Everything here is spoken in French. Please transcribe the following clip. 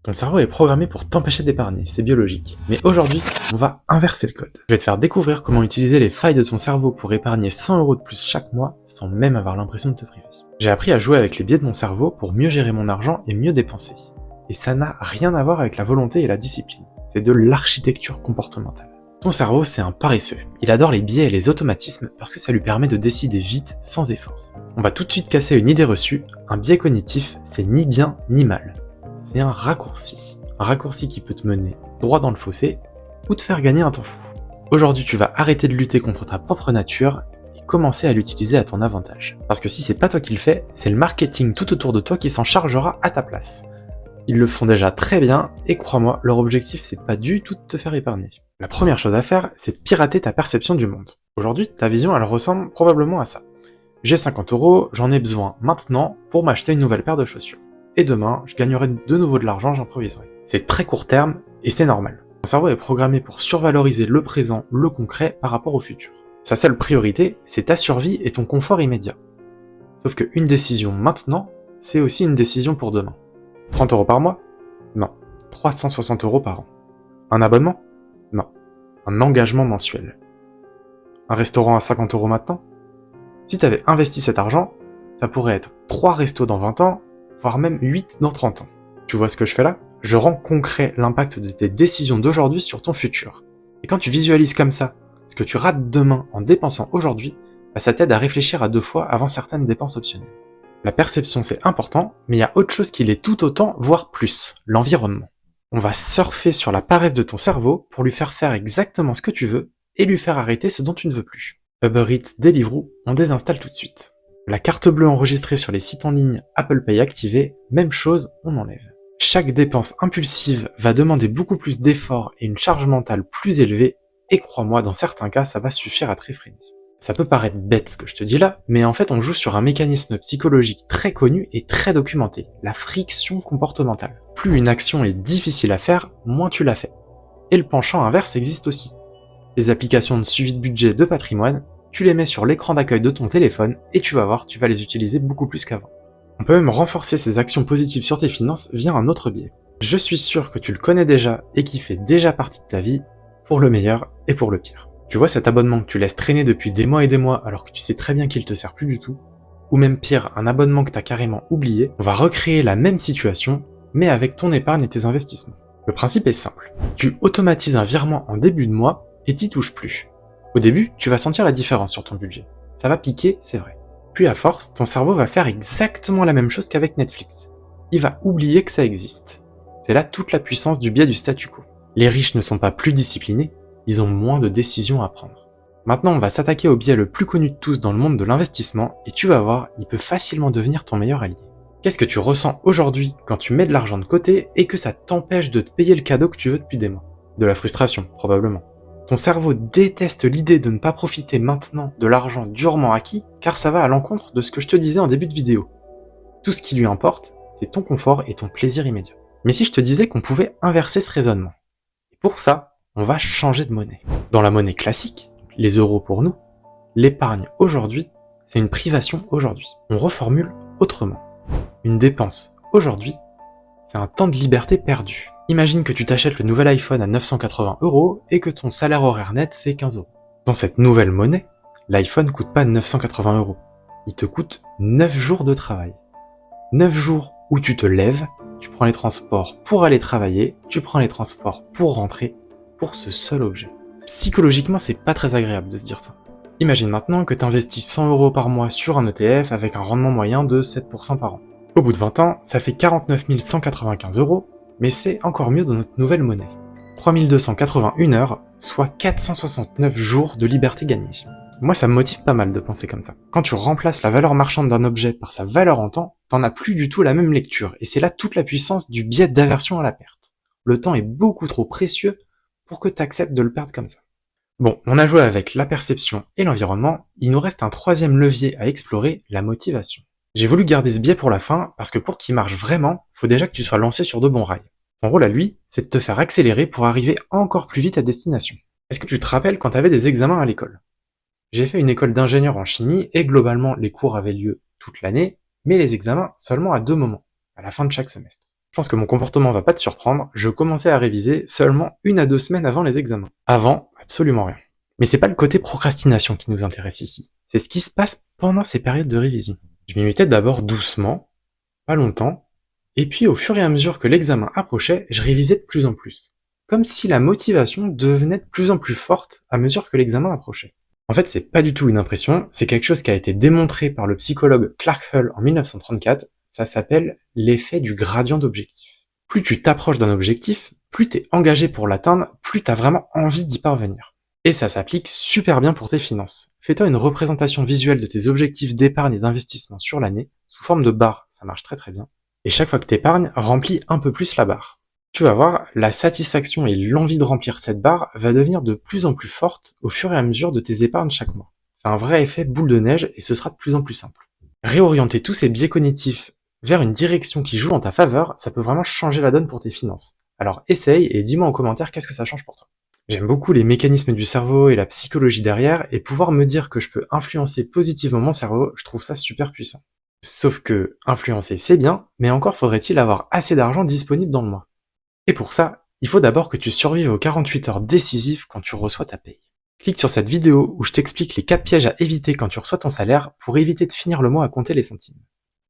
Ton cerveau est programmé pour t'empêcher d'épargner, c'est biologique. Mais aujourd'hui, on va inverser le code. Je vais te faire découvrir comment utiliser les failles de ton cerveau pour épargner 100 € de plus chaque mois sans même avoir l'impression de te priver. J'ai appris à jouer avec les biais de mon cerveau pour mieux gérer mon argent et mieux dépenser. Et ça n'a rien à voir avec la volonté et la discipline. C'est de l'architecture comportementale. Ton cerveau, c'est un paresseux. Il adore les biais et les automatismes parce que ça lui permet de décider vite, sans effort. On va tout de suite casser une idée reçue. Un biais cognitif, c'est ni bien ni mal. C'est un raccourci. Un raccourci qui peut te mener droit dans le fossé ou te faire gagner un temps fou. Aujourd'hui, tu vas arrêter de lutter contre ta propre nature et commencer à l'utiliser à ton avantage. Parce que si c'est pas toi qui le fais, c'est le marketing tout autour de toi qui s'en chargera à ta place. Ils le font déjà très bien et crois-moi, leur objectif c'est pas du tout de te faire épargner. La première chose à faire, c'est de pirater ta perception du monde. Aujourd'hui, ta vision elle ressemble probablement à ça. J'ai 50 €, j'en ai besoin maintenant pour m'acheter une nouvelle paire de chaussures. Et demain, je gagnerai de nouveau de l'argent, j'improviserai. C'est très court terme et c'est normal. Ton cerveau est programmé pour survaloriser le présent, le concret par rapport au futur. Sa seule priorité, c'est ta survie et ton confort immédiat. Sauf qu'une décision maintenant, c'est aussi une décision pour demain. 30 € par mois? Non. 360 € par an. Un abonnement? Non. Un engagement mensuel. Un restaurant à 50 € maintenant? Si tu avais investi cet argent, ça pourrait être 3 restos dans 20 ans, voire même 8 dans 30 ans. Tu vois ce que je fais là? Je rends concret l'impact de tes décisions d'aujourd'hui sur ton futur. Et quand tu visualises comme ça ce que tu rates demain en dépensant aujourd'hui, ça t'aide à réfléchir à 2 fois avant certaines dépenses optionnelles. La perception c'est important, mais il y a autre chose qui l'est tout autant, voire plus, l'environnement. On va surfer sur la paresse de ton cerveau pour lui faire exactement ce que tu veux et lui faire arrêter ce dont tu ne veux plus. Uber Eats, Deliveroo, on désinstalle tout de suite. La carte bleue enregistrée sur les sites en ligne, Apple Pay activé, même chose, on enlève. Chaque dépense impulsive va demander beaucoup plus d'efforts et une charge mentale plus élevée, et crois-moi, dans certains cas, ça va suffire à te réfréner. Ça peut paraître bête ce que je te dis là, mais en fait on joue sur un mécanisme psychologique très connu et très documenté, la friction comportementale. Plus une action est difficile à faire, moins tu la fais. Et le penchant inverse existe aussi. Les applications de suivi de budget de patrimoine, tu les mets sur l'écran d'accueil de ton téléphone et tu vas voir, tu vas les utiliser beaucoup plus qu'avant. On peut même renforcer ces actions positives sur tes finances via un autre biais. Je suis sûr que tu le connais déjà et qui fait déjà partie de ta vie, pour le meilleur et pour le pire. Tu vois cet abonnement que tu laisses traîner depuis des mois et des mois alors que tu sais très bien qu'il te sert plus du tout, ou même pire, un abonnement que t'as carrément oublié, on va recréer la même situation, mais avec ton épargne et tes investissements. Le principe est simple. Tu automatises un virement en début de mois et t'y touches plus. Au début, tu vas sentir la différence sur ton budget. Ça va piquer, c'est vrai. Puis à force, ton cerveau va faire exactement la même chose qu'avec Netflix. Il va oublier que ça existe. C'est là toute la puissance du biais du statu quo. Les riches ne sont pas plus disciplinés, ils ont moins de décisions à prendre. Maintenant, on va s'attaquer au biais le plus connu de tous dans le monde de l'investissement et tu vas voir, il peut facilement devenir ton meilleur allié. Qu'est-ce que tu ressens aujourd'hui quand tu mets de l'argent de côté et que ça t'empêche de te payer le cadeau que tu veux depuis des mois? De la frustration, probablement. Ton cerveau déteste l'idée de ne pas profiter maintenant de l'argent durement acquis car ça va à l'encontre de ce que je te disais en début de vidéo. Tout ce qui lui importe, c'est ton confort et ton plaisir immédiat. Mais si je te disais qu'on pouvait inverser ce raisonnement? Et pour ça, on va changer de monnaie. Dans la monnaie classique, les euros pour nous, l'épargne aujourd'hui, c'est une privation aujourd'hui. On reformule autrement. Une dépense aujourd'hui, c'est un temps de liberté perdu. Imagine que tu t'achètes le nouvel iPhone à 980 € et que ton salaire horaire net c'est 15 €. Dans cette nouvelle monnaie, l'iPhone coûte pas 980 €. Il te coûte 9 jours de travail. 9 jours où tu te lèves, tu prends les transports pour aller travailler, tu prends les transports pour rentrer, pour ce seul objet. Psychologiquement, c'est pas très agréable de se dire ça. Imagine maintenant que tu investis 100 € par mois sur un ETF avec un rendement moyen de 7% par an. Au bout de 20 ans, ça fait 49 195 €, mais c'est encore mieux dans notre nouvelle monnaie. 3281 heures, soit 469 jours de liberté gagnée. Moi, ça me motive pas mal de penser comme ça. Quand tu remplaces la valeur marchande d'un objet par sa valeur en temps, t'en as plus du tout la même lecture, et c'est là toute la puissance du biais d'aversion à la perte. Le temps est beaucoup trop précieux pour que t'acceptes de le perdre comme ça. Bon, on a joué avec la perception et l'environnement, il nous reste un troisième levier à explorer, la motivation. J'ai voulu garder ce biais pour la fin, parce que pour qu'il marche vraiment, faut déjà que tu sois lancé sur de bons rails. Son rôle à lui, c'est de te faire accélérer pour arriver encore plus vite à destination. Est-ce que tu te rappelles quand t'avais des examens à l'école? J'ai fait une école d'ingénieur en chimie et globalement les cours avaient lieu toute l'année, mais les examens seulement à 2 moments, à la fin de chaque semestre. Je pense que mon comportement va pas te surprendre, je commençais à réviser seulement 1 à 2 semaines avant les examens. Avant, absolument rien. Mais c'est pas le côté procrastination qui nous intéresse ici, c'est ce qui se passe pendant ces périodes de révision. Je m'y mettais d'abord doucement, pas longtemps, et puis au fur et à mesure que l'examen approchait, je révisais de plus en plus. Comme si la motivation devenait de plus en plus forte à mesure que l'examen approchait. En fait, c'est pas du tout une impression, c'est quelque chose qui a été démontré par le psychologue Clark Hull en 1934, ça s'appelle l'effet du gradient d'objectif. Plus tu t'approches d'un objectif, plus t'es engagé pour l'atteindre, plus t'as vraiment envie d'y parvenir. Et ça s'applique super bien pour tes finances. Fais-toi une représentation visuelle de tes objectifs d'épargne et d'investissement sur l'année, sous forme de barre, ça marche très très bien. Et chaque fois que t'épargnes, remplis un peu plus la barre. Tu vas voir, la satisfaction et l'envie de remplir cette barre va devenir de plus en plus forte au fur et à mesure de tes épargnes chaque mois. C'est un vrai effet boule de neige et ce sera de plus en plus simple. Réorienter tous ces biais cognitifs vers une direction qui joue en ta faveur, ça peut vraiment changer la donne pour tes finances. Alors essaye et dis-moi en commentaire qu'est-ce que ça change pour toi. J'aime beaucoup les mécanismes du cerveau et la psychologie derrière, et pouvoir me dire que je peux influencer positivement mon cerveau, je trouve ça super puissant. Sauf que influencer c'est bien, mais encore faudrait-il avoir assez d'argent disponible dans le mois. Et pour ça, il faut d'abord que tu survives aux 48 heures décisives quand tu reçois ta paye. Clique sur cette vidéo où je t'explique les 4 pièges à éviter quand tu reçois ton salaire pour éviter de finir le mois à compter les centimes.